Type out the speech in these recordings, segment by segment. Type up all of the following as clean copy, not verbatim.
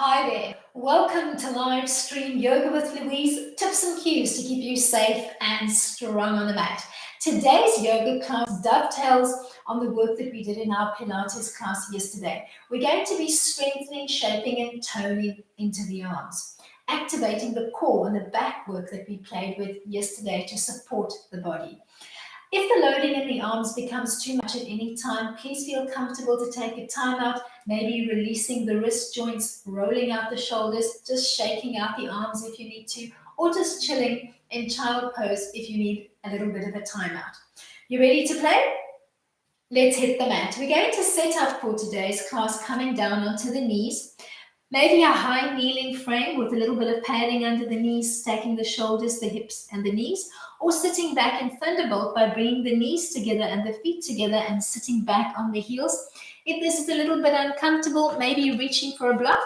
Hi there. Welcome to live stream Yoga with Louise, tips and cues to keep you safe and strong on the mat. Today's yoga class dovetails on the work that we did in our Pilates class yesterday. We're going to be strengthening, shaping and toning into the arms, activating the core and the back work that we played with yesterday to support the body. If the loading in the arms becomes too much at any time, please feel comfortable to take a time out, maybe releasing the wrist joints, rolling out the shoulders, just shaking out the arms if you need to, or just chilling in child pose if you need a little bit of a timeout. You ready to play? Let's hit the mat. We're going to set up for today's class coming down onto the knees. Maybe a high kneeling frame with a little bit of padding under the knees, stacking the shoulders, the hips, and the knees, or sitting back in thunderbolt by bringing the knees together and the feet together and sitting back on the heels. If this is a little bit uncomfortable, maybe reaching for a block,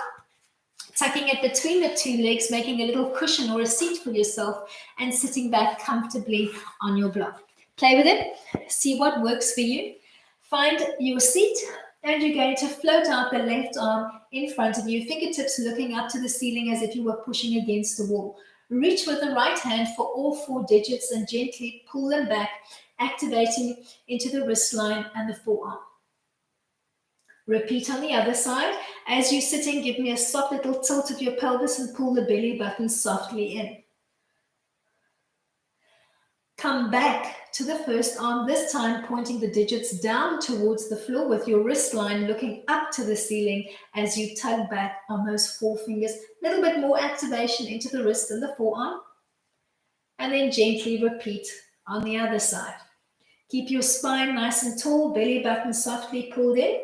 tucking it between the two legs, making a little cushion or a seat for yourself, and sitting back comfortably on your block. Play with it, see what works for you. Find your seat, and you're going to float out the left arm in front of you, fingertips looking up to the ceiling as if you were pushing against the wall. Reach with the right hand for all 4 digits and gently pull them back, activating into the wrist line and the forearm. Repeat on the other side. As you're sitting, give me a soft little tilt of your pelvis and pull the belly button softly in. Come back to the first arm, this time pointing the digits down towards the floor with your wrist line looking up to the ceiling as you tug back on those 4 fingers. A little bit more activation into the wrist and the forearm. And then gently repeat on the other side. Keep your spine nice and tall, belly button softly pulled in.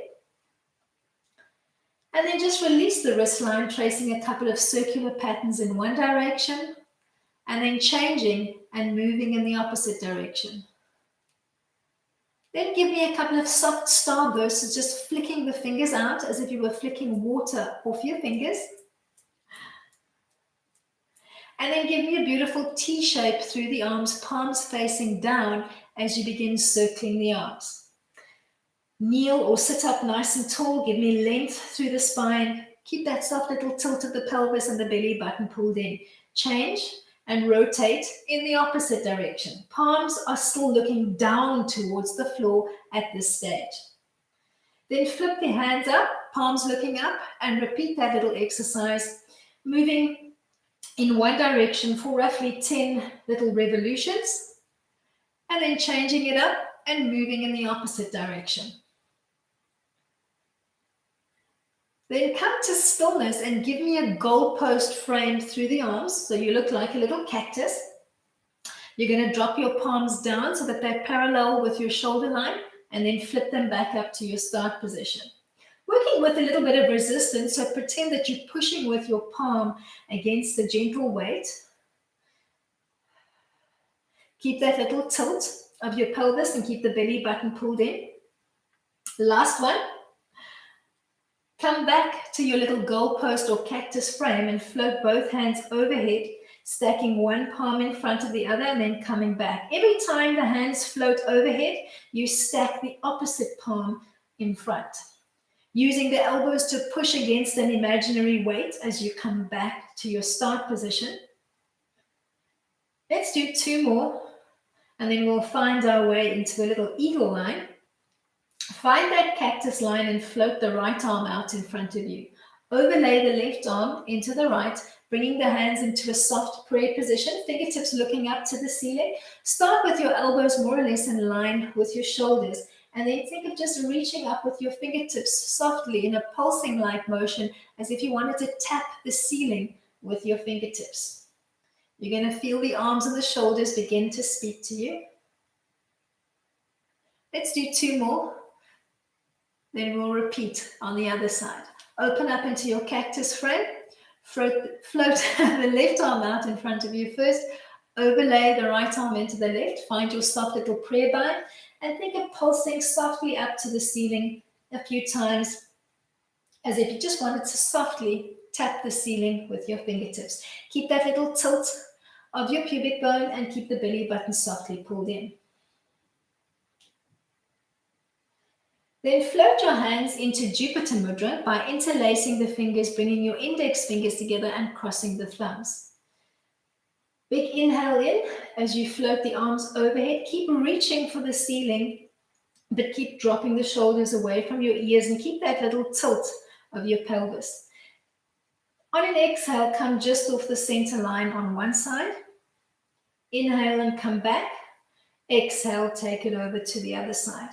And then just release the wrist line, tracing a couple of circular patterns in one direction, and then changing and moving in the opposite direction. Then give me a couple of soft starbursts, just flicking the fingers out as if you were flicking water off your fingers. And then give me a beautiful T shape through the arms, palms facing down as you begin circling the arms. Kneel or sit up nice and tall, give me length through the spine. Keep that soft little tilt of the pelvis and the belly button pulled in. Change and rotate in the opposite direction. Palms are still looking down towards the floor at this stage. Then flip the hands up, palms looking up, and repeat that little exercise, moving in one direction for roughly 10 little revolutions, and then changing it up and moving in the opposite direction. Then come to stillness and give me a goalpost frame through the arms, so you look like a little cactus. You're going to drop your palms down so that they're parallel with your shoulder line, and then flip them back up to your start position. Working with a little bit of resistance, so pretend that you're pushing with your palm against the gentle weight. Keep that little tilt of your pelvis and keep the belly button pulled in. Last one. Come back to your little goalpost or cactus frame and float both hands overhead, stacking one palm in front of the other and then coming back. Every time the hands float overhead, you stack the opposite palm in front, using the elbows to push against an imaginary weight as you come back to your start position. Let's do 2 more, and then we'll find our way into the little eagle line. Find that cactus line and float the right arm out in front of you. Overlay the left arm into the right, bringing the hands into a soft prayer position, fingertips looking up to the ceiling. Start with your elbows more or less in line with your shoulders, and then think of just reaching up with your fingertips softly in a pulsing-like motion as if you wanted to tap the ceiling with your fingertips. You're going to feel the arms and the shoulders begin to speak to you. Let's do 2 more. Then we'll repeat on the other side. Open up into your cactus frame. Float the left arm out in front of you first. Overlay the right arm into the left. Find your soft little prayer bind. And think of pulsing softly up to the ceiling a few times, as if you just wanted to softly tap the ceiling with your fingertips. Keep that little tilt of your pubic bone and keep the belly button softly pulled in. Then float your hands into Jupiter Mudra by interlacing the fingers, bringing your index fingers together and crossing the thumbs. Big inhale in as you float the arms overhead. Keep reaching for the ceiling, but keep dropping the shoulders away from your ears and keep that little tilt of your pelvis. On an exhale, come just off the center line on one side. Inhale and come back. Exhale, take it over to the other side.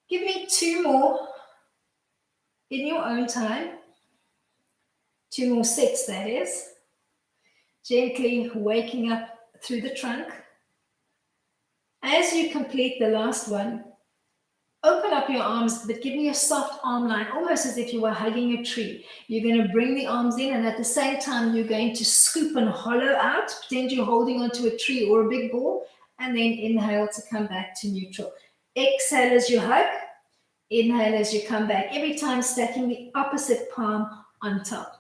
Give me 2 more in your own time. 2 more sets, that is. Gently waking up through the trunk. As you complete the last one, open up your arms, but give me a soft arm line, almost as if you were hugging a tree. You're going to bring the arms in, and at the same time, you're going to scoop and hollow out, pretend you're holding onto a tree or a big ball, and then inhale to come back to neutral. Exhale as you hug, inhale as you come back, every time stacking the opposite palm on top.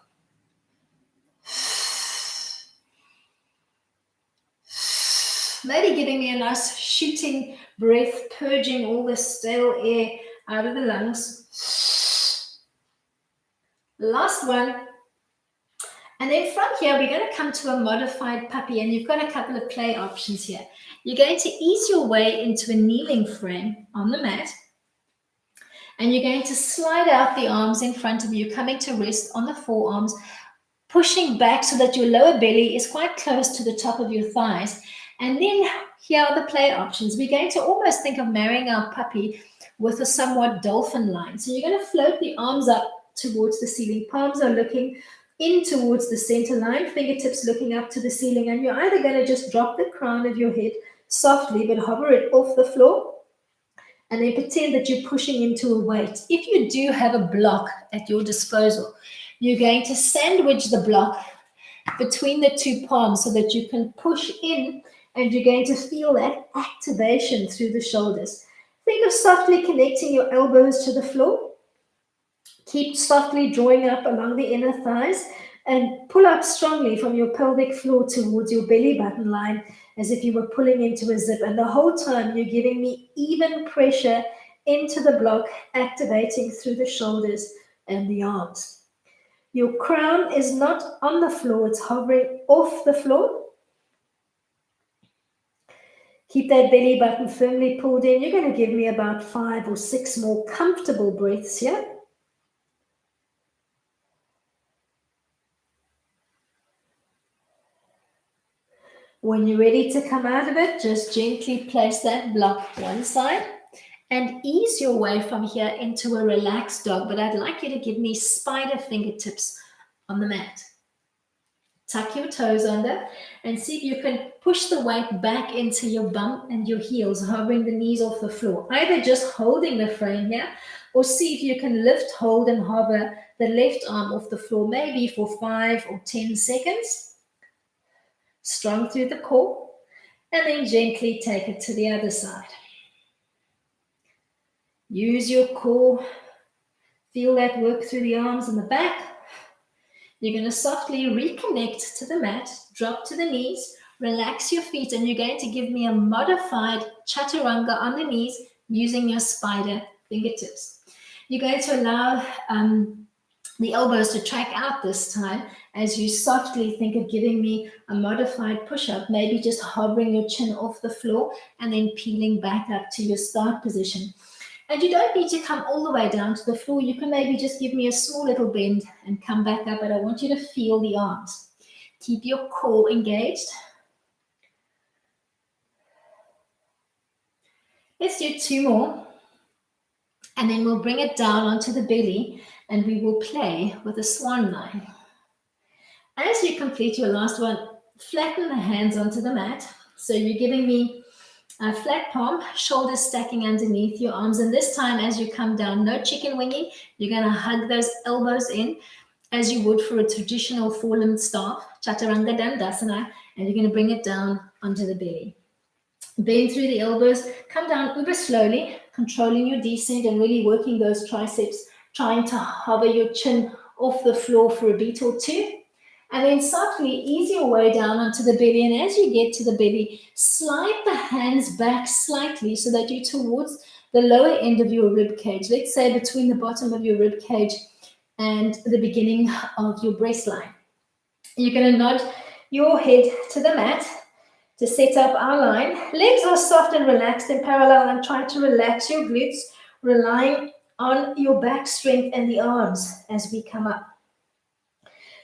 Maybe giving me a nice shooting breath, purging all the stale air out of the lungs. Last one. And then from here, we're going to come to a modified puppy, and you've got a couple of play options here. You're going to ease your way into a kneeling frame on the mat, and you're going to slide out the arms in front of you, coming to rest on the forearms, pushing back so that your lower belly is quite close to the top of your thighs. And then here are the play options. We're going to almost think of marrying our puppy with a somewhat dolphin line. So you're going to float the arms up towards the ceiling. Palms are looking in towards the center line, fingertips looking up to the ceiling. And you're either going to just drop the crown of your head softly, but hover it off the floor, and then pretend that you're pushing into a weight. If you do have a block at your disposal, you're going to sandwich the block between the 2 palms so that you can push in, and you're going to feel that activation through the shoulders. Think of softly connecting your elbows to the floor. Keep softly drawing up along the inner thighs and pull up strongly from your pelvic floor towards your belly button line as if you were pulling into a zip. And the whole time you're giving me even pressure into the block, activating through the shoulders and the arms. Your crown is not on the floor, it's hovering off the floor. Keep that belly button firmly pulled in. You're going to give me about 5 or 6 more comfortable breaths here. When you're ready to come out of it, just gently place that block one side and ease your way from here into a relaxed dog. But I'd like you to give me spider fingertips on the mat. Tuck your toes under and see if you can push the weight back into your bum and your heels, hovering the knees off the floor. Either just holding the frame here, or see if you can lift, hold, and hover the left arm off the floor, maybe for 5 or 10 seconds. Strong through the core, and then gently take it to the other side. Use your core. Feel that work through the arms and the back. You're going to softly reconnect to the mat, drop to the knees, relax your feet, and you're going to give me a modified Chaturanga on the knees using your spider fingertips. You're going to allow the elbows to track out this time as you softly think of giving me a modified push-up, maybe just hovering your chin off the floor and then peeling back up to your start position. And you don't need to come all the way down to the floor. You can maybe just give me a small little bend and come back up, but I want you to feel the arms. Keep your core engaged. Let's do 2 more. And then we'll bring it down onto the belly and we will play with a swan line. As you complete your last one, flatten the hands onto the mat. So you're giving me a flat palm, shoulders stacking underneath your arms. And this time, as you come down, no chicken winging. You're going to hug those elbows in as you would for a traditional four-limbed staff, Chaturanga Dandasana, and you're going to bring it down onto the belly. Bend through the elbows, come down uber slowly, controlling your descent and really working those triceps, trying to hover your chin off the floor for a beat or 2. And then softly ease your way down onto the belly. And as you get to the belly, slide the hands back slightly so that you're towards the lower end of your rib cage, let's say between the bottom of your rib cage and the beginning of your breast line. You're going to nod your head to the mat to set up our line. Legs are soft and relaxed in parallel, and try to relax your glutes, relying on your back strength and the arms as we come up.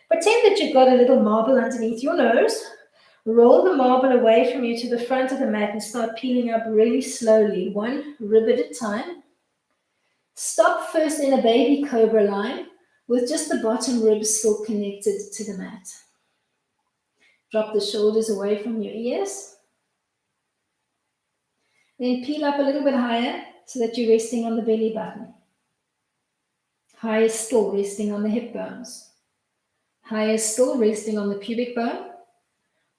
Pretend that you've got a little marble underneath your nose. Roll the marble away from you to the front of the mat and start peeling up really slowly, one rib at a time. Stop first in a baby cobra line with just the bottom ribs still connected to the mat. Drop the shoulders away from your ears. Then peel up a little bit higher so that you're resting on the belly button. Higher still, resting on the hip bones. Higher still, resting on the pubic bone.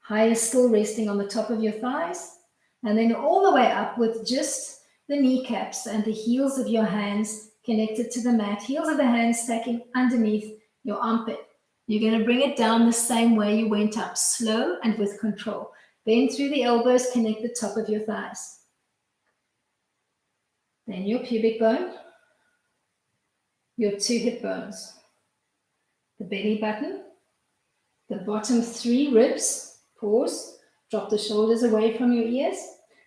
Higher still, resting on the top of your thighs. And then all the way up with just the kneecaps and the heels of your hands connected to the mat. Heels of the hands stacking underneath your armpit. You're going to bring it down the same way you went up, slow and with control. Bend through the elbows, connect the top of your thighs. Then your pubic bone, your two hip bones, the belly button, the bottom three ribs. Pause, drop the shoulders away from your ears,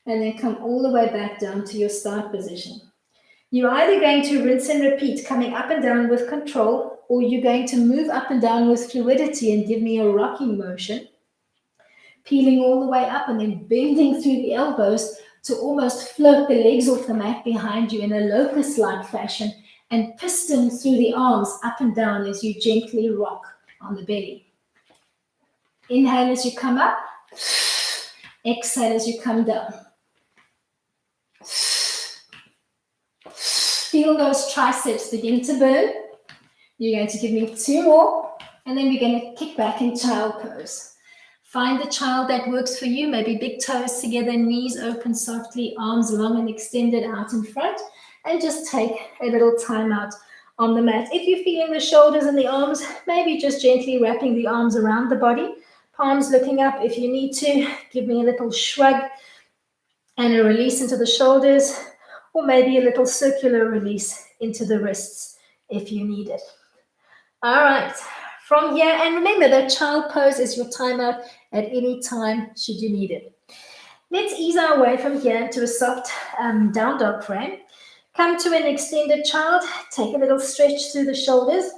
and then come all the way back down to your start position. You're either going to rinse and repeat, coming up and down with control, or you're going to move up and down with fluidity and give me a rocking motion, peeling all the way up and then bending through the elbows to almost float the legs off the mat behind you in a locust-like fashion, and piston through the arms up and down as you gently rock on the belly. Inhale as you come up. Exhale as you come down. Feel those triceps begin to burn. You're going to give me two more, and then we're going to kick back in child pose. Find the child that works for you. Maybe big toes together, knees open softly, arms long and extended out in front, and just take a little time out on the mat. If you're feeling the shoulders and the arms, maybe just gently wrapping the arms around the body. Palms looking up. If you need to, give me a little shrug and a release into the shoulders, or maybe a little circular release into the wrists if you need it. All right, from here, and remember that child pose is your timeout at any time should you need it. Let's ease our way from here to a soft down dog frame. Come to an extended child, take a little stretch through the shoulders.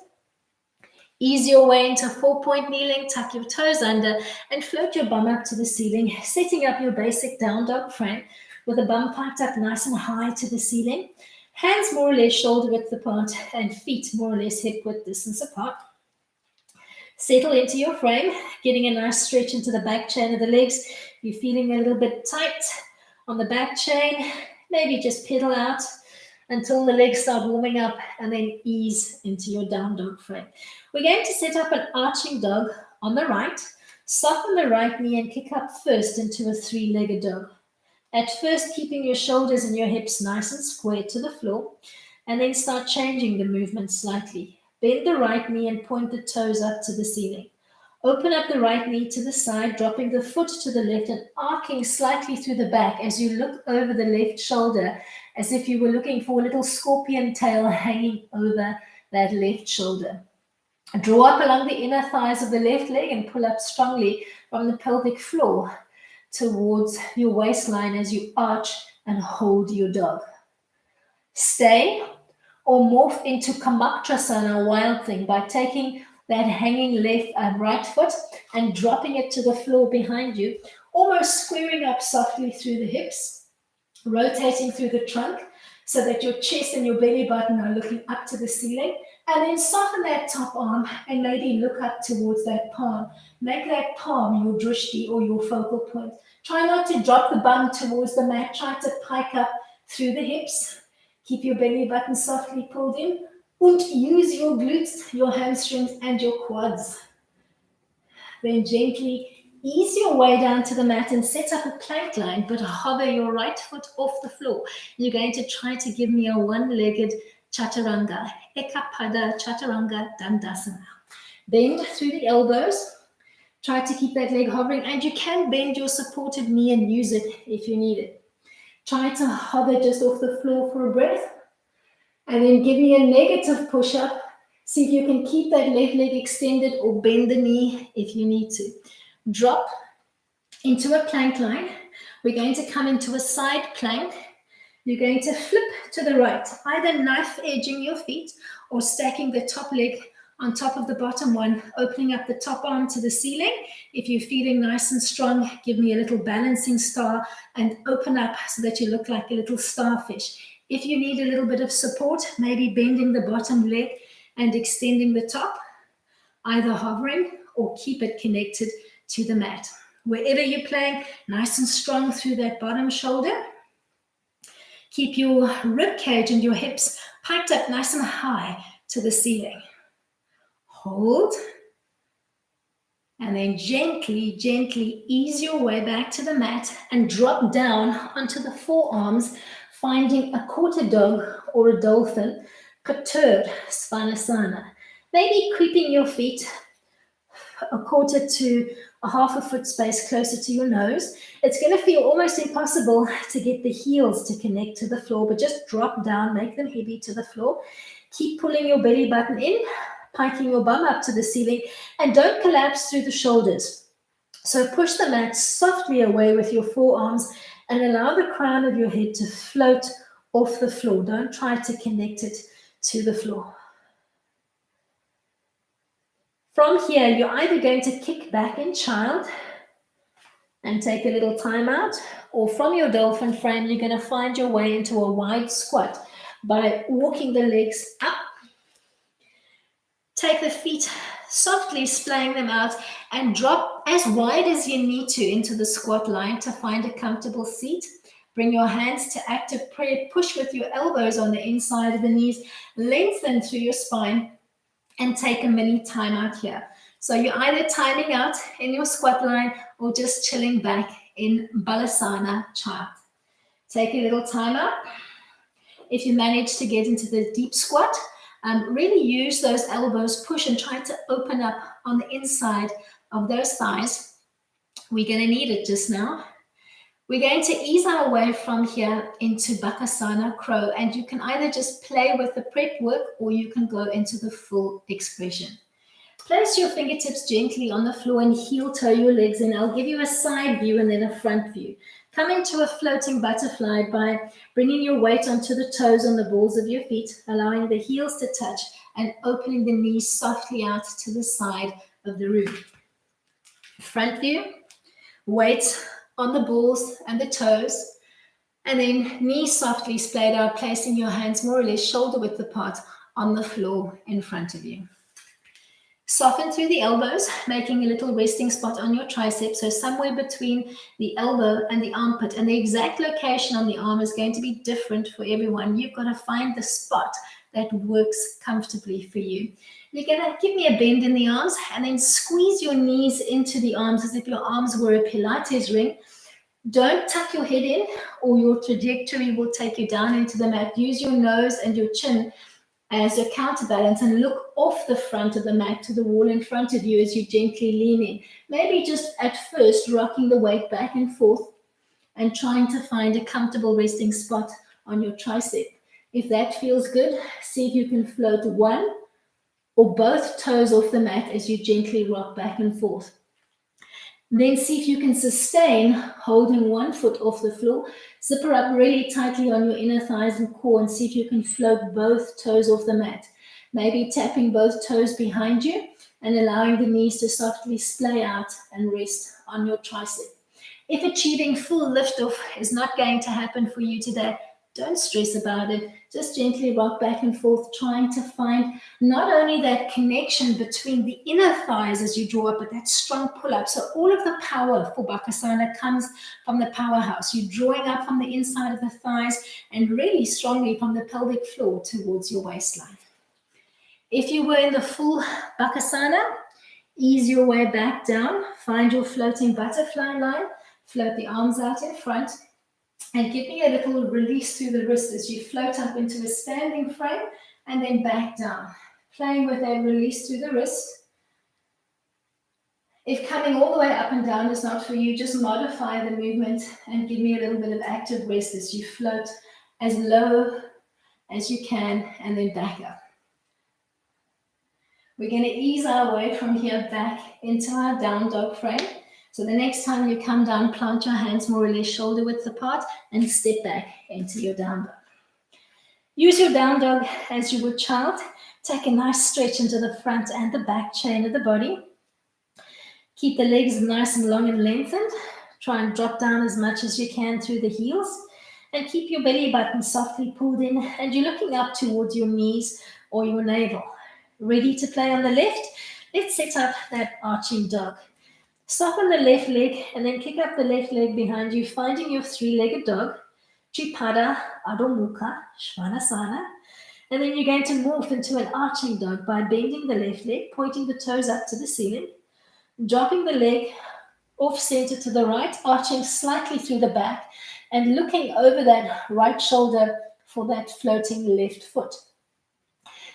Ease your way into 4-point kneeling, tuck your toes under, and float your bum up to the ceiling, setting up your basic down dog frame with the bum piped up nice and high to the ceiling, hands more or less shoulder width apart, and feet more or less hip width distance apart. Settle into your frame, getting a nice stretch into the back chain of the legs. You're feeling a little bit tight on the back chain, maybe just pedal out until the legs start warming up, and then ease into your down dog frame. We're going to set up an arching dog on the right, soften the right knee and kick up first into a three-legged dog. At first, keeping your shoulders and your hips nice and square to the floor, and then start changing the movement slightly. Bend the right knee and point the toes up to the ceiling. Open up the right knee to the side, dropping the foot to the left and arcing slightly through the back as you look over the left shoulder, as if you were looking for a little scorpion tail hanging over that left shoulder. Draw up along the inner thighs of the left leg and pull up strongly from the pelvic floor towards your waistline as you arch and hold your dog. Stay or morph into Uttanasana, wild thing, by taking that hanging left and right foot and dropping it to the floor behind you, almost squaring up softly through the hips, rotating through the trunk so that your chest and your belly button are looking up to the ceiling, and then soften that top arm and maybe look up towards that palm. Make that palm your drishti or your focal point. Try not to drop the bum towards the mat. Try to pike up through the hips. Keep your belly button softly pulled in. And use your glutes, your hamstrings, and your quads. Then gently ease your way down to the mat and set up a plank line, but hover your right foot off the floor. You're going to try to give me a one-legged Chaturanga, Ekapada Chaturanga Dandasana. Bend through the elbows. Try to keep that leg hovering, and you can bend your supported knee and use it if you need it. Try to hover just off the floor for a breath. And then give me a negative push-up. See if you can keep that left leg extended or bend the knee if you need to. Drop into a plank line. We're going to come into a side plank. You're going to flip to the right, either knife edging your feet or stacking the top leg on top of the bottom one, opening up the top arm to the ceiling. If you're feeling nice and strong, give me a little balancing star and open up so that you look like a little starfish. If you need a little bit of support, maybe bending the bottom leg and extending the top, either hovering or keep it connected to the mat. Wherever you're playing, nice and strong through that bottom shoulder. Keep your rib cage and your hips piped up nice and high to the ceiling. Hold. And then gently, gently ease your way back to the mat and drop down onto the forearms, finding a quarter dog or a dolphin, perturbed Svanasana. Maybe creeping your feet a quarter to a half a foot space closer to your nose. It's going to feel almost impossible to get the heels to connect to the floor, but just drop down, make them heavy to the floor. Keep pulling your belly button in, piking your bum up to the ceiling, and don't collapse through the shoulders. So push the mat softly away with your forearms and allow the crown of your head to float off the floor. Don't try to connect it to the floor. From here, you're either going to kick back in child and take a little time out, or from your dolphin frame, you're going to find your way into a wide squat by walking the legs up. Take the feet softly, splaying them out, and drop as wide as you need to into the squat line to find a comfortable seat. Bring your hands to active prayer. Push with your elbows on the inside of the knees. Lengthen through your spine and take a mini time out here. So you're either timing out in your squat line or just chilling back in Balasana Child. Take a little time out. If you manage to get into the deep squat, really use those elbows, push and try to open up on the inside of those thighs. We're going to need it just now. We're going to ease our way from here into Bakasana Crow, and you can either just play with the prep work or you can go into the full expression. Place your fingertips gently on the floor and heel toe your legs in. I'll give you a side view and then a front view. Come into a floating butterfly by bringing your weight onto the toes on the balls of your feet, allowing the heels to touch and opening the knees softly out to the side of the room. Front view, weight on the balls and the toes, and then knees softly splayed out, placing your hands more or less shoulder width apart on the floor in front of you. Soften through the elbows, making a little resting spot on your tricep, so somewhere between the elbow and the armpit, and the exact location on the arm is going to be different for everyone. You've got to find the spot that works comfortably for you. You're going to give me a bend in the arms and then squeeze your knees into the arms as if your arms were a Pilates ring. Don't tuck your head in or your trajectory will take you down into the mat. Use your nose and your chin as your counterbalance and look off the front of the mat to the wall in front of you as you gently lean in. Maybe just at first rocking the weight back and forth and trying to find a comfortable resting spot on your tricep. If that feels good, see if you can float one or both toes off the mat as you gently rock back and forth. Then see if you can sustain holding one foot off the floor. Zipper up really tightly on your inner thighs and core and see if you can float both toes off the mat. Maybe tapping both toes behind you and allowing the knees to softly splay out and rest on your tricep. If achieving full liftoff is not going to happen for you today, don't stress about it. Just gently rock back and forth, trying to find not only that connection between the inner thighs as you draw up, but that strong pull-up. So all of the power for Bakasana comes from the powerhouse. You're drawing up from the inside of the thighs and really strongly from the pelvic floor towards your waistline. If you were in the full Bakasana, ease your way back down. Find your floating butterfly line. Float the arms out in front. And give me a little release through the wrist as you float up into a standing frame and then back down. Playing with a release through the wrist. If coming all the way up and down is not for you, just modify the movement and give me a little bit of active rest as you float as low as you can and then back up. We're going to ease our way from here back into our down dog frame. So the next time you come down, plant your hands more or less shoulder width apart and step back into your down dog. Use your down dog as you would child. Take a nice stretch into the front and the back chain of the body. Keep the legs nice and long and lengthened. Try and drop down as much as you can through the heels. And keep your belly button softly pulled in and you're looking up towards your knees or your navel. Ready to play on the left? Let's set up that arching dog. Stop on the left leg and then kick up the left leg behind you, finding your three-legged dog. Tripada, Adho Mukha, Svanasana. And then you're going to morph into an arching dog by bending the left leg, pointing the toes up to the ceiling, dropping the leg off center to the right, arching slightly through the back, and looking over that right shoulder for that floating left foot.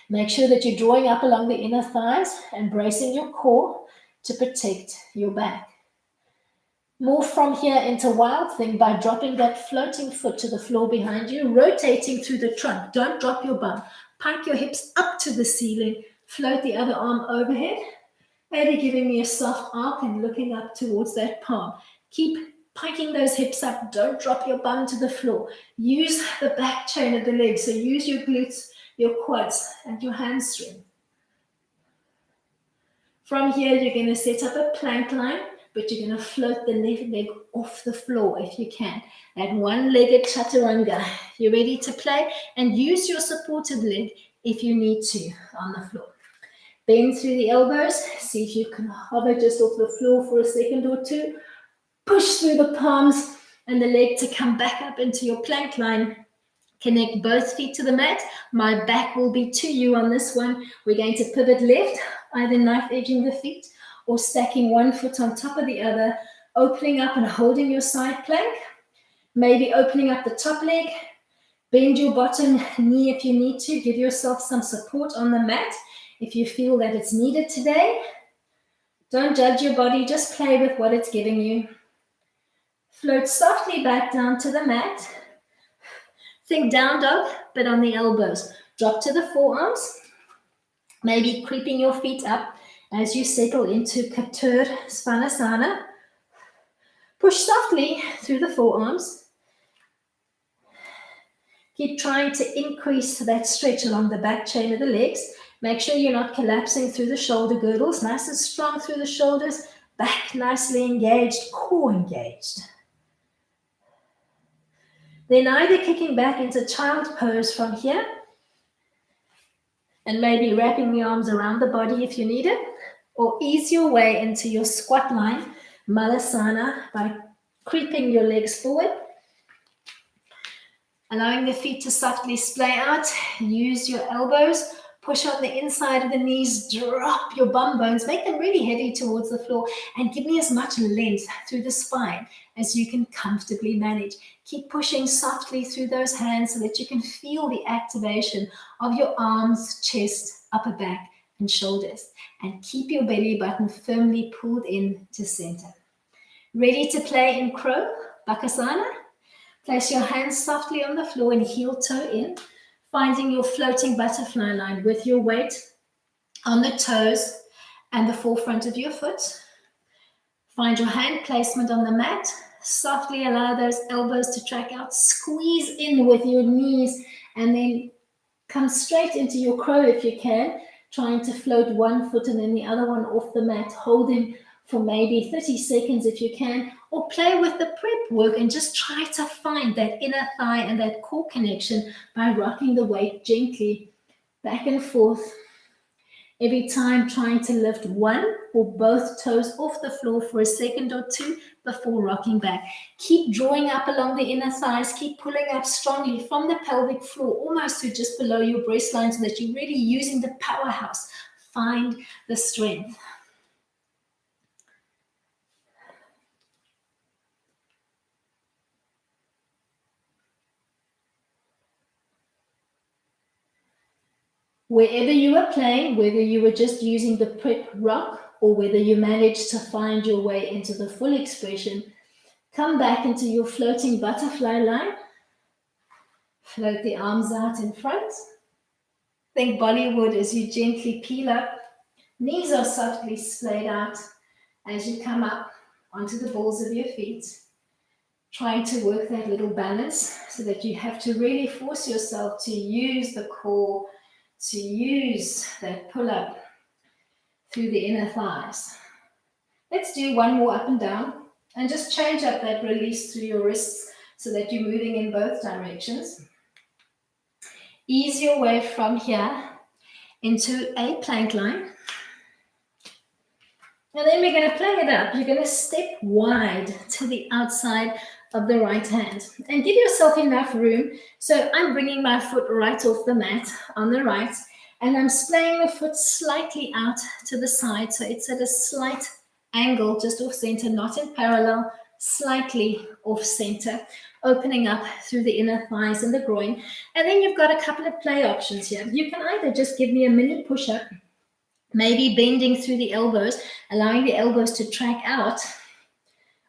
Make sure that you're drawing up along the inner thighs and bracing your core to protect your back. Morph from here into Wild Thing by dropping that floating foot to the floor behind you, rotating through the trunk. Don't drop your bum. Pike your hips up to the ceiling. Float the other arm overhead. Maybe giving me a soft arc and looking up towards that palm. Keep piking those hips up. Don't drop your bum to the floor. Use the back chain of the legs. So use your glutes, your quads, and your hamstring. From here, you're going to set up a plank line, but you're going to float the left leg off the floor if you can. That one-legged Chaturanga. You're ready to play and use your supported leg if you need to on the floor. Bend through the elbows. See if you can hover just off the floor for a second or two. Push through the palms and the leg to come back up into your plank line. Connect both feet to the mat. My back will be to you on this one. We're going to pivot left, either knife edging the feet or stacking one foot on top of the other, opening up and holding your side plank. Maybe opening up the top leg. Bend your bottom knee if you need to. Give yourself some support on the mat if you feel that it's needed today. Don't judge your body. Just play with what it's giving you. Float softly back down to the mat. Think down dog, but on the elbows. Drop to the forearms. Maybe creeping your feet up as you settle into Svanasana. Push softly through the forearms. Keep trying to increase that stretch along the back chain of the legs. Make sure you're not collapsing through the shoulder girdles. Nice and strong through the shoulders. Back nicely engaged, core engaged. Then either kicking back into child pose from here and maybe wrapping the arms around the body if you need it, or ease your way into your squat line, Malasana, by creeping your legs forward, allowing the feet to softly splay out. Use your elbows, push on the inside of the knees, drop your bum bones, make them really heavy towards the floor, and give me as much length through the spine as you can comfortably manage. Keep pushing softly through those hands so that you can feel the activation of your arms, chest, upper back, and shoulders. And keep your belly button firmly pulled in to center. Ready to play in Crow, Bakasana? Place your hands softly on the floor and heel toe in, finding your floating butterfly line with your weight on the toes and the forefront of your foot. Find your hand placement on the mat. Softly allow those elbows to track out. Squeeze in with your knees and then come straight into your crow if you can, trying to float one foot and then the other one off the mat, holding for maybe 30 seconds if you can, or play with the prep work and just try to find that inner thigh and that core connection by rocking the weight gently back and forth. Every time trying to lift one or both toes off the floor for a second or two before rocking back. Keep drawing up along the inner thighs. Keep pulling up strongly from the pelvic floor, almost to just below your breast line so that you're really using the powerhouse. Find the strength. Wherever you were playing, whether you were just using the prep rock or whether you manage to find your way into the full expression, come back into your floating butterfly line. Float the arms out in front. Think Bollywood as you gently peel up. Knees are softly splayed out as you come up onto the balls of your feet. Trying to work that little balance so that you have to really force yourself to use the core, to use that pull up through the inner thighs. Let's do one more up and down and just change up that release through your wrists so that you're moving in both directions. Ease your way from here into a plank line. And then we're going to play it up. You're going to step wide to the outside of the right hand and give yourself enough room. So I'm bringing my foot right off the mat on the right, and I'm splaying the foot slightly out to the side. So it's at a slight angle, just off center, not in parallel, slightly off center, opening up through the inner thighs and the groin. And then you've got a couple of play options here. You can either just give me a mini push-up, maybe bending through the elbows, allowing the elbows to track out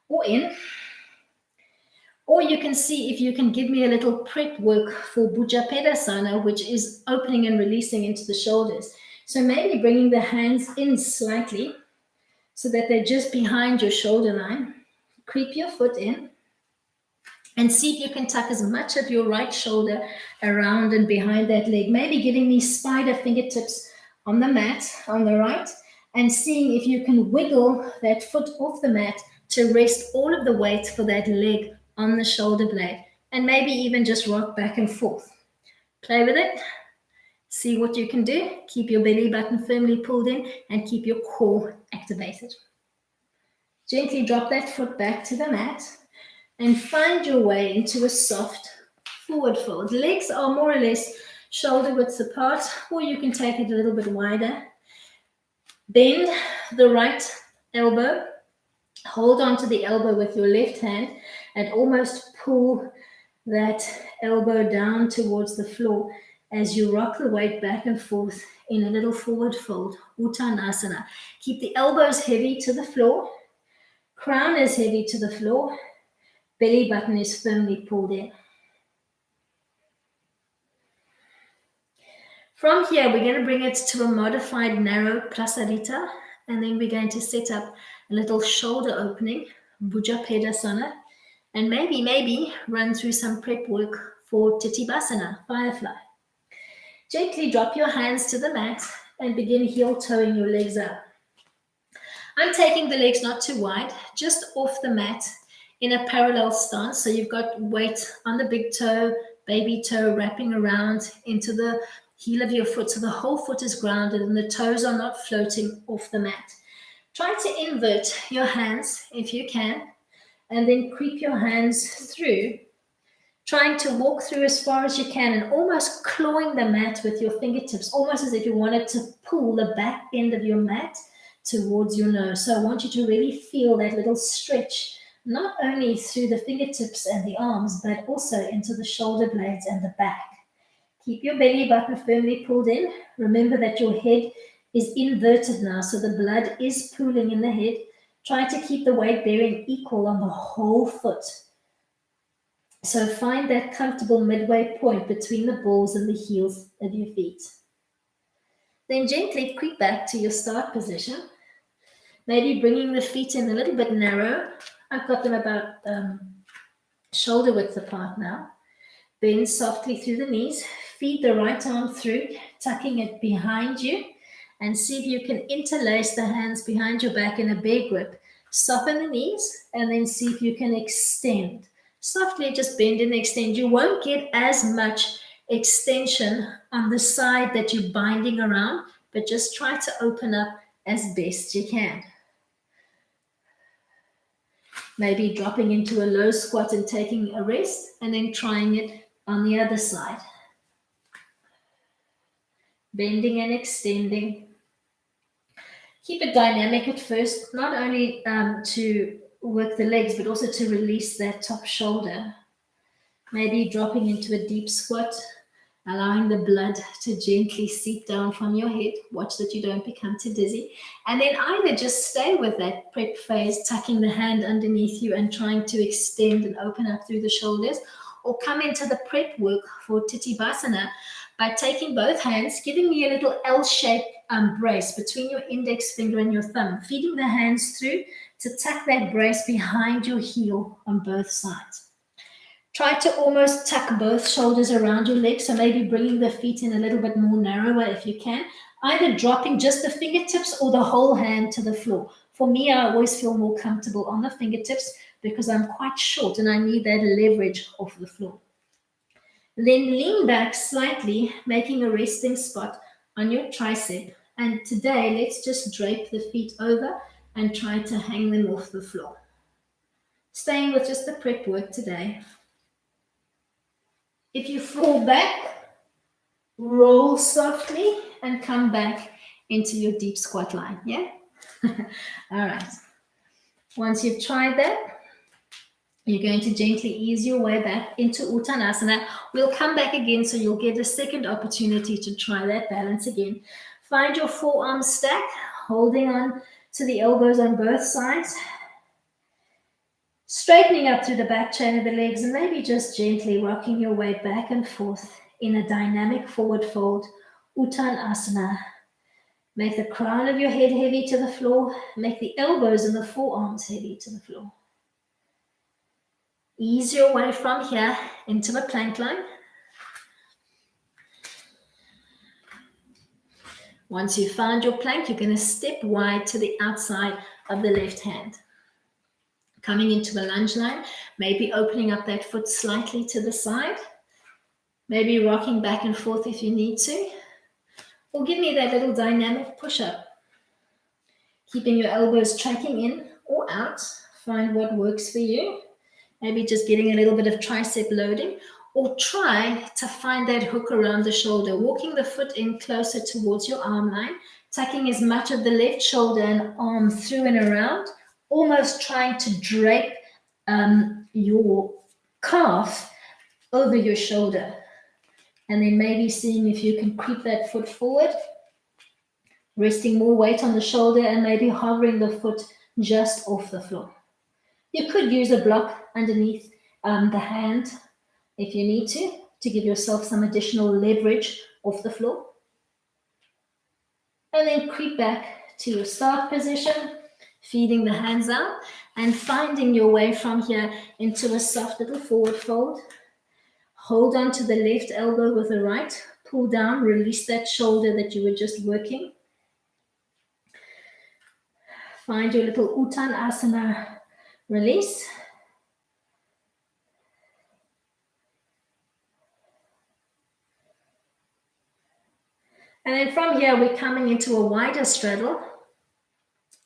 or in. Or you can see if you can give me a little prep work for Bakasana, which is opening and releasing into the shoulders. So maybe bringing the hands in slightly so that they're just behind your shoulder line. Creep your foot in and see if you can tuck as much of your right shoulder around and behind that leg. Maybe giving me spider fingertips on the mat on the right and seeing if you can wiggle that foot off the mat to rest all of the weight for that leg on the shoulder blade, and maybe even just rock back and forth. Play with it. See what you can do. Keep your belly button firmly pulled in and keep your core activated. Gently drop that foot back to the mat and find your way into a soft forward fold. Legs are more or less shoulder width apart, or you can take it a little bit wider. Bend the right elbow. Hold on to the elbow with your left hand and almost pull that elbow down towards the floor as you rock the weight back and forth in a little forward fold, Uttanasana. Keep the elbows heavy to the floor, crown is heavy to the floor, belly button is firmly pulled in. From here, we're going to bring it to a modified narrow prasarita, and then we're going to set up a little shoulder opening, Bakasana, and maybe run through some prep work for Titibasana, firefly. Gently drop your hands to the mat and begin heel toeing your legs up. I'm taking the legs not too wide, just off the mat in a parallel stance. So you've got weight on the big toe, baby toe wrapping around into the heel of your foot. So the whole foot is grounded and the toes are not floating off the mat. Try to invert your hands if you can, and then creep your hands through, trying to walk through as far as you can and almost clawing the mat with your fingertips, almost as if you wanted to pull the back end of your mat towards your nose. So I want you to really feel that little stretch, not only through the fingertips and the arms, but also into the shoulder blades and the back. Keep your belly button firmly pulled in. Remember that your head is inverted now, so the blood is pooling in the head. Try to keep the weight bearing equal on the whole foot. So find that comfortable midway point between the balls and the heels of your feet. Then gently creep back to your start position. Maybe bringing the feet in a little bit narrow. I've got them about shoulder width apart now. Bend softly through the knees. Feed the right arm through, tucking it behind you. And see if you can interlace the hands behind your back in a bear grip. Soften the knees and then see if you can extend. Softly just bend and extend. You won't get as much extension on the side that you're binding around, but just try to open up as best you can. Maybe dropping into a low squat and taking a rest, and then trying it on the other side. Bending and extending. Keep it dynamic at first, not only to work the legs, but also to release that top shoulder. Maybe dropping into a deep squat allowing the blood to gently seep down from your head. Watch that you don't become too dizzy. And then either just stay with that prep phase, tucking the hand underneath you and trying to extend and open up through the shoulders, or come into the prep work for Titibasana by taking both hands, giving me a little L-shaped brace between your index finger and your thumb, feeding the hands through to tuck that brace behind your heel on both sides. Try to almost tuck both shoulders around your legs, so maybe bringing the feet in a little bit more narrower if you can, either dropping just the fingertips or the whole hand to the floor. For me, I always feel more comfortable on the fingertips because I'm quite short and I need that leverage off the floor. Then lean back slightly, making a resting spot on your tricep. And today, let's just drape the feet over and try to hang them off the floor. Staying with just the prep work today. If you fall back, roll softly and come back into your deep squat line, yeah? All right. Once you've tried that, you're going to gently ease your way back into Uttanasana. We'll come back again, so you'll get a second opportunity to try that balance again. Find your forearms stack, holding on to the elbows on both sides. Straightening up through the back chain of the legs and maybe just gently rocking your way back and forth in a dynamic forward fold, Uttanasana. Make the crown of your head heavy to the floor. Make the elbows and the forearms heavy to the floor. Ease your way from here into a plank line. Once you've found your plank, you're going to step wide to the outside of the left hand. Coming into a lunge line, maybe opening up that foot slightly to the side, maybe rocking back and forth if you need to, or give me that little dynamic push-up. Keeping your elbows tracking in or out, find what works for you. Maybe just getting a little bit of tricep loading, or try to find that hook around the shoulder, walking the foot in closer towards your arm line, tucking as much of the left shoulder and arm through and around, almost trying to drape your calf over your shoulder. And then maybe seeing if you can creep that foot forward, resting more weight on the shoulder and maybe hovering the foot just off the floor. You could use a block underneath the hand if you need to give yourself some additional leverage off the floor. And then creep back to your start position, feeding the hands out and finding your way from here into a soft little forward fold. Hold on to the left elbow with the right. Pull down, release that shoulder that you were just working. Find your little Uttanasana release. And then from here, we're coming into a wider straddle,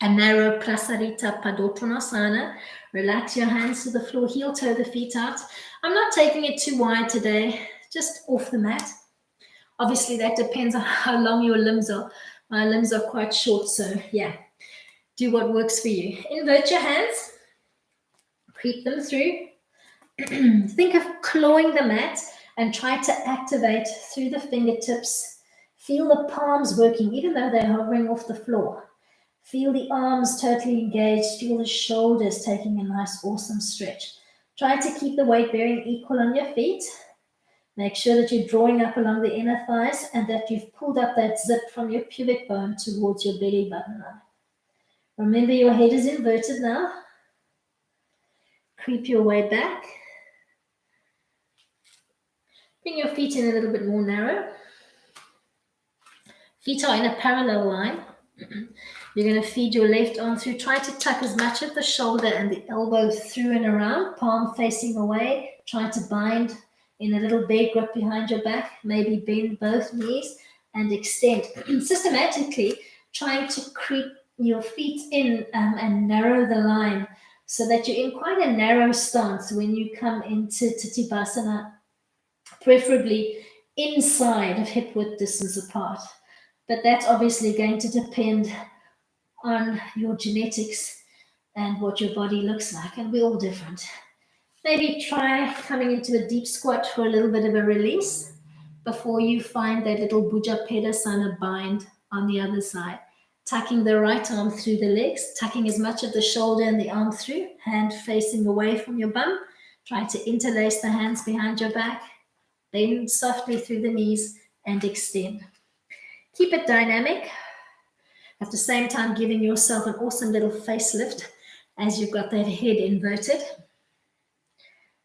a narrow Prasarita Padottanasana. Relax your hands to the floor, heel toe the feet out. I'm not taking it too wide today, just off the mat. Obviously, that depends on how long your limbs are. My limbs are quite short, so yeah, do what works for you. Invert your hands, creep them through. Think of clawing the mat and try to activate through the fingertips. Feel the palms working, even though they're hovering off the floor. Feel the arms totally engaged. Feel the shoulders taking a nice, awesome stretch. Try to keep the weight bearing equal on your feet. Make sure that you're drawing up along the inner thighs and that you've pulled up that zip from your pubic bone towards your belly button line. Remember, your head is inverted now. Creep your way back. Bring your feet in a little bit more narrow. Feet are in a parallel line. You're going to feed your left arm through. Try to tuck as much of the shoulder and the elbow through and around, palm facing away. Try to bind in a little bear grip behind your back. Maybe bend both knees and extend. Systematically trying to creep your feet in and narrow the line so that you're in quite a narrow stance when you come into Titibasana, preferably inside of hip width distance apart. But that's obviously going to depend on your genetics and what your body looks like, and we're all different. Maybe try coming into a deep squat for a little bit of a release. before you find that little Bhuja Pedasana bind on the other side. Tucking the right arm through the legs, tucking as much of the shoulder and the arm through, hand facing away from your bum. Try to interlace the hands behind your back. Bend softly through the knees and extend. Keep it dynamic. At the same time, giving yourself an awesome little facelift as you've got that head inverted.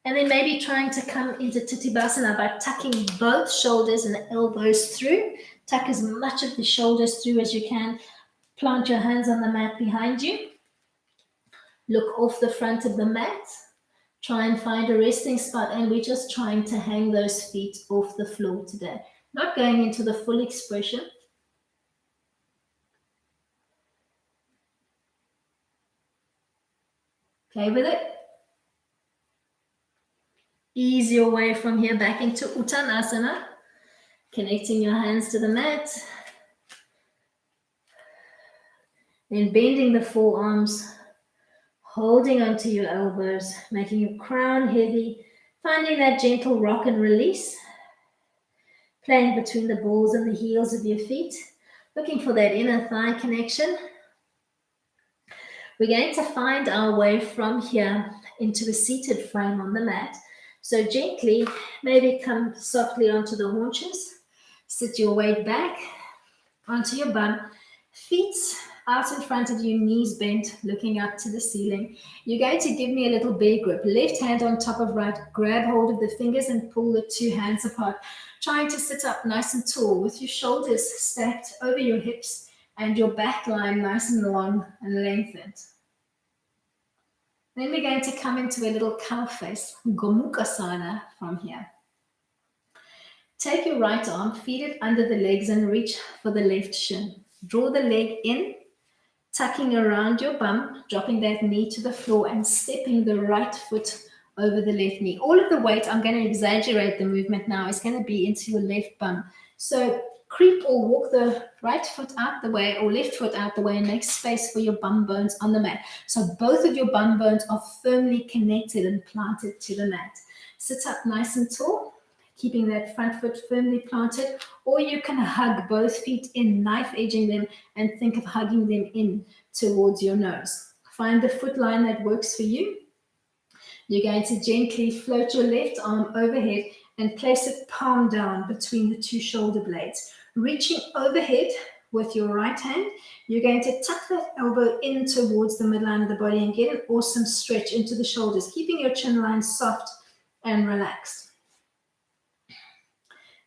And then maybe trying to come into Titibasana by tucking both shoulders and elbows through. Tuck as much of the shoulders through as you can. Plant your hands on the mat behind you. Look off the front of the mat. Try and find a resting spot, and we're just trying to hang those feet off the floor today. Not going into the full expression. Okay with it? Ease your way from here back into Uttanasana. Connecting your hands to the mat. Then bending the forearms. Holding onto your elbows. Making your crown heavy. Finding that gentle rock and release. Playing between the balls and the heels of your feet. Looking for that inner thigh connection. We're going to find our way from here into a seated frame on the mat. So gently, maybe come softly onto the haunches. Sit your weight back onto your bum. Feet out in front of you, knees bent, looking up to the ceiling. You're going to give me a little bear grip. Left hand on top of right. Grab hold of the fingers and pull the two hands apart. Trying to sit up nice and tall with your shoulders stacked over your hips and your back line nice and long and lengthened. Then we're going to come into a little cow face, Bakasana from here. Take your right arm, feed it under the legs and reach for the left shin. Draw the leg in, tucking around your bum, dropping that knee to the floor and stepping the right foot over the left knee. All of the weight, I'm going to exaggerate the movement now, is going to be into your left bum. So creep or walk the right foot out the way or left foot out the way and make space for your bum bones on the mat. So both of your bum bones are firmly connected and planted to the mat. Sit up nice and tall, keeping that front foot firmly planted, or you can hug both feet in, knife edging them, and think of hugging them in towards your nose. Find the foot line that works for you. You're going to gently float your left arm overhead and place it palm down between the two shoulder blades. Reaching overhead with your right hand, you're going to tuck that elbow in towards the midline of the body and get an awesome stretch into the shoulders, keeping your chin line soft and relaxed.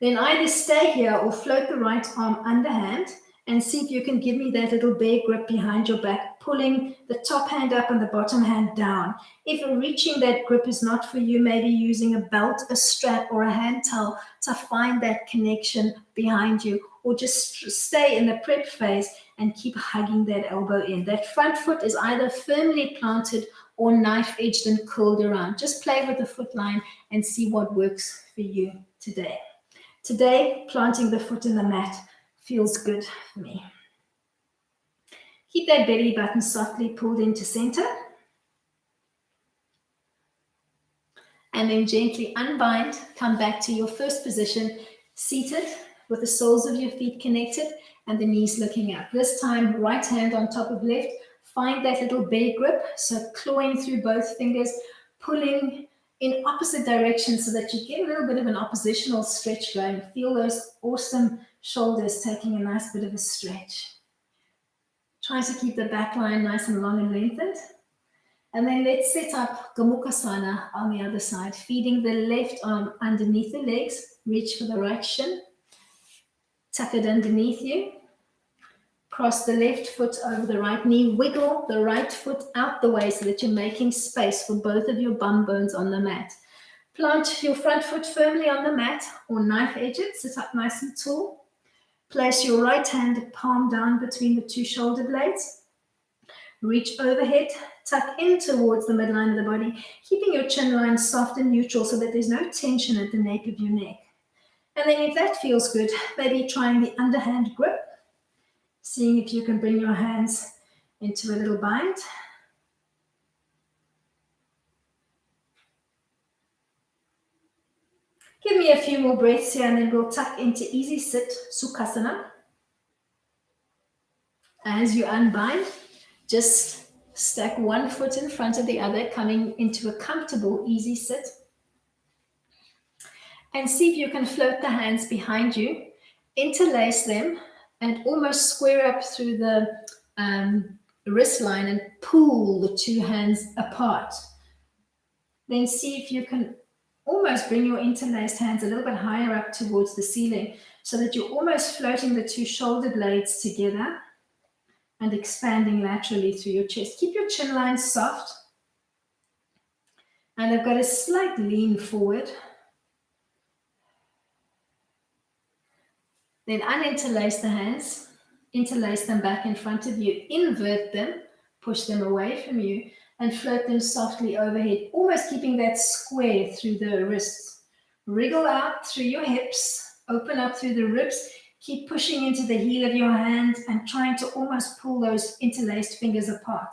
Then either stay here or float the right arm underhand and see if you can give me that little bear grip behind your back, pulling the top hand up and the bottom hand down. If reaching that grip is not for you, maybe using a belt, a strap, or a hand towel to find that connection behind you, or just stay in the prep phase and keep hugging that elbow in. That front foot is either firmly planted or knife-edged and curled around. Just play with the foot line and see what works for you today. Today, planting the foot in the mat feels good for me. Keep that belly button softly pulled into center. And then gently unbind, come back to your first position, seated with the soles of your feet connected and the knees looking up. This time, right hand on top of left. Find that little bear grip, so clawing through both fingers, pulling in opposite directions so that you get a little bit of an oppositional stretch going. Feel those awesome shoulders taking a nice bit of a stretch. Try to keep the back line nice and long and lengthened. And then let's set up Bakasana on the other side, feeding the left arm underneath the legs. Reach for the right shin. Tuck it underneath you. Cross the left foot over the right knee. Wiggle the right foot out the way so that you're making space for both of your bum bones on the mat. Plant your front foot firmly on the mat or knife edge it. Sit up nice and tall. Place your right hand palm down between the two shoulder blades. Reach overhead. Tuck in towards the midline of the body, keeping your chin line soft and neutral so that there's no tension at the nape of your neck. And then if that feels good, maybe trying the underhand grip. Seeing if you can bring your hands into a little bind. Give me a few more breaths here and then we'll tuck into easy sit, Sukhasana. As you unbind, just stack one foot in front of the other, coming into a comfortable easy sit. And see if you can float the hands behind you, interlace them, and almost square up through the wrist line and pull the two hands apart. Then see if you can almost bring your interlaced hands a little bit higher up towards the ceiling so that you're almost floating the two shoulder blades together and expanding laterally through your chest. Keep your chin line soft. And I've got a slight lean forward. Then uninterlace the hands, interlace them back in front of you, invert them, push them away from you, and float them softly overhead, almost keeping that square through the wrists. Wriggle out through your hips, open up through the ribs, keep pushing into the heel of your hand and trying to almost pull those interlaced fingers apart.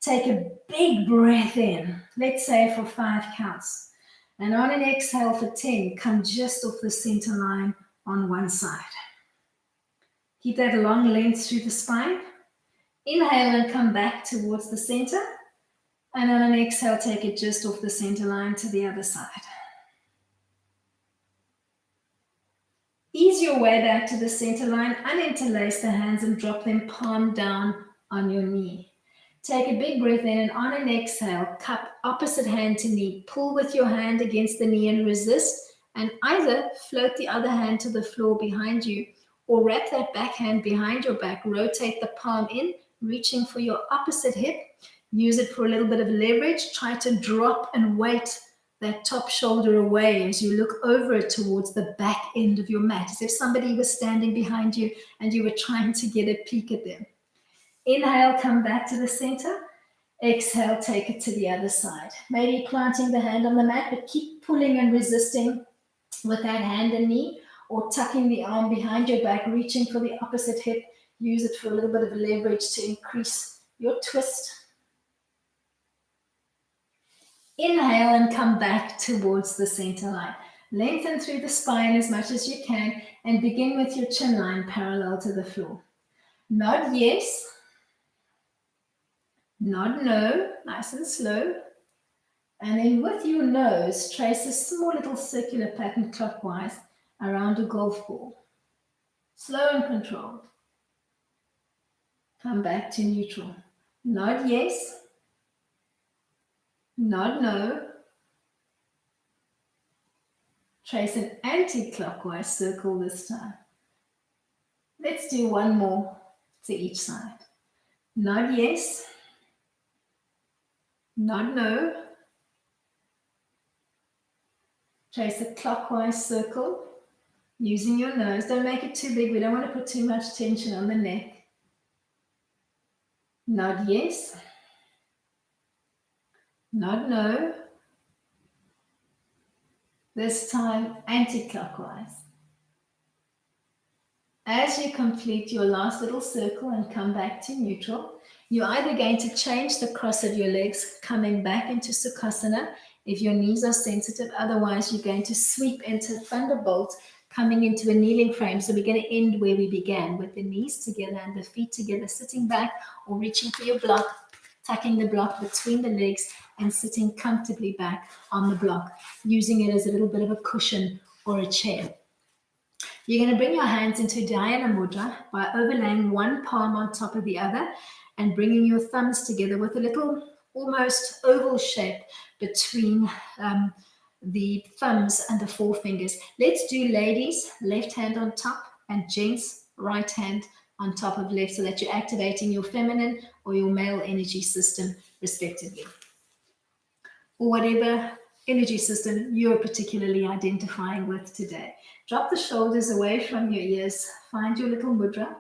Take a big breath in, let's say for 5 counts. And on an exhale for 10, come just off the center line on one side. Keep that long length through the spine. Inhale and come back towards the center. And on an exhale, take it just off the center line to the other side. Ease your way back to the center line, uninterlace the hands and drop them palm down on your knee. Take a big breath in and on an exhale, cup opposite hand to knee. Pull with your hand against the knee and resist, and either float the other hand to the floor behind you or wrap that back hand behind your back. Rotate the palm in, reaching for your opposite hip. Use it for a little bit of leverage. Try to drop and weight that top shoulder away as you look over it towards the back end of your mat, as if somebody was standing behind you and you were trying to get a peek at them. Inhale, come back to the center. Exhale, take it to the other side. Maybe planting the hand on the mat, but keep pulling and resisting with that hand and knee, or tucking the arm behind your back, reaching for the opposite hip. Use it for a little bit of leverage to increase your twist. Inhale and come back towards the center line. Lengthen through the spine as much as you can and begin with your chin line parallel to the floor. Nod yes. Nod no, nice and slow. And then with your nose, trace a small little circular pattern clockwise around a golf ball. Slow and controlled. Come back to neutral. Nod yes. Nod no. Trace an anti-clockwise circle this time. Let's do one more to each side. Nod yes. Nod no. Trace a clockwise circle using your nose. Don't make it too big. We don't want to put too much tension on the neck. Nod yes. Nod no. This time anti-clockwise. As you complete your last little circle and come back to neutral, you're either going to change the cross of your legs, coming back into Sukhasana if your knees are sensitive. Otherwise, you're going to sweep into Thunderbolt, coming into a kneeling frame. So we're going to end where we began, with the knees together and the feet together, sitting back or reaching for your block, tucking the block between the legs and sitting comfortably back on the block, using it as a little bit of a cushion or a chair. You're going to bring your hands into Dhyana Mudra by overlaying one palm on top of the other and bringing your thumbs together with a little almost oval shape between the thumbs and the forefingers. Let's do ladies, left hand on top, and gents, right hand on top of left, so that you're activating your feminine or your male energy system respectively. Or whatever energy system you're particularly identifying with today. Drop the shoulders away from your ears. Find your little mudra,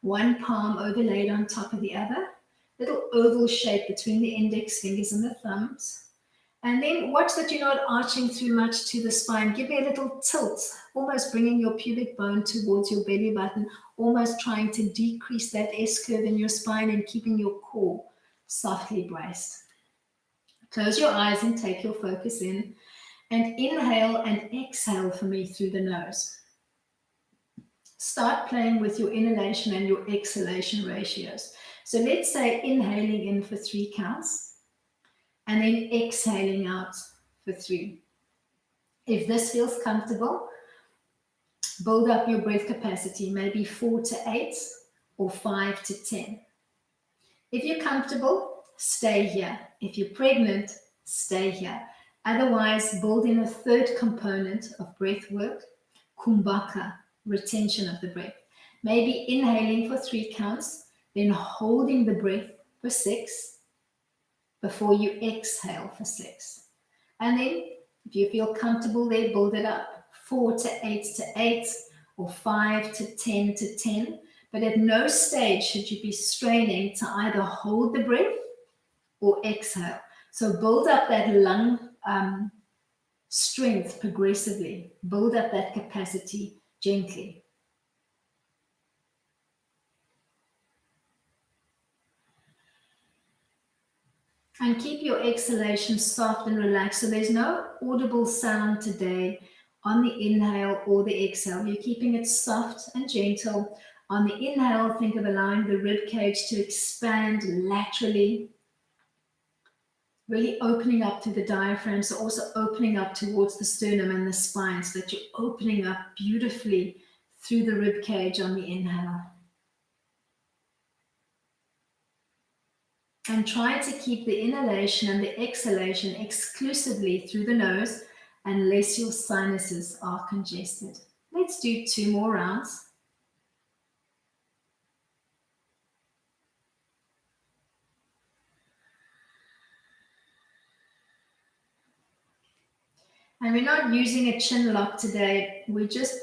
one palm overlaid on top of the other, little oval shape between the index fingers and the thumbs. And then watch that you're not arching too much to the spine. Give me a little tilt, almost bringing your pubic bone towards your belly button, almost trying to decrease that S-curve in your spine and keeping your core softly braced. Close your eyes and take your focus in. And inhale and exhale for me through the nose. Start playing with your inhalation and your exhalation ratios. So let's say inhaling in for 3 counts and then exhaling out for 3. If this feels comfortable, build up your breath capacity, maybe 4 to 8 or 5 to 10. If you're comfortable, stay here. If you're pregnant, stay here. Otherwise, build in a third component of breath work, kumbhaka, retention of the breath. Maybe inhaling for 3 counts, then holding the breath for 6 before you exhale for 6. And then, if you feel comfortable there, build it up 4 to 8 to 8 or 5 to 10 to 10. But at no stage should you be straining to either hold the breath or exhale. So build up that lung strength progressively. Build up that capacity gently. And keep your exhalation soft and relaxed. So there's no audible sound today on the inhale or the exhale. You're keeping it soft and gentle. On the inhale, think of allowing the rib cage to expand laterally, really opening up to the diaphragm, so also opening up towards the sternum and the spine, so that you're opening up beautifully through the rib cage on the inhale. And try to keep the inhalation and the exhalation exclusively through the nose unless your sinuses are congested. Let's do 2 more rounds. And we're not using a chin lock today. We're just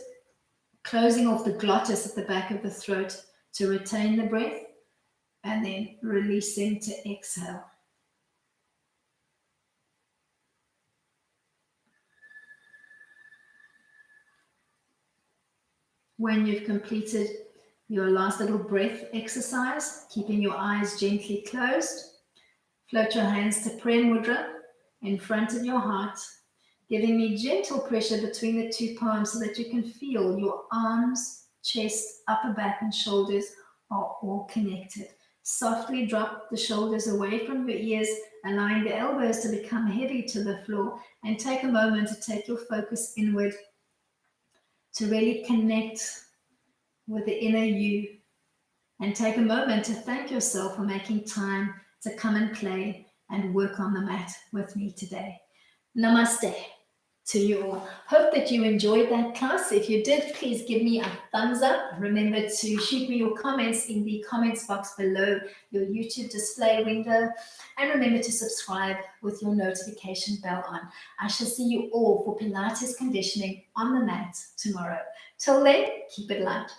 closing off the glottis at the back of the throat to retain the breath and then releasing to exhale. When you've completed your last little breath exercise, keeping your eyes gently closed, float your hands to prayer mudra in front of your heart, giving me gentle pressure between the 2 palms so that you can feel your arms, chest, upper back, and shoulders are all connected. Softly drop the shoulders away from your ears, allowing the elbows to become heavy to the floor, and take a moment to take your focus inward to really connect with the inner you, and take a moment to thank yourself for making time to come and play and work on the mat with me today. Namaste to you all. Hope that you enjoyed that class. If you did, please give me a thumbs up. Remember to shoot me your comments in the comments box below your YouTube display window. And remember to subscribe with your notification bell on. I shall see you all for Pilates conditioning on the mat tomorrow. Till then, keep it light.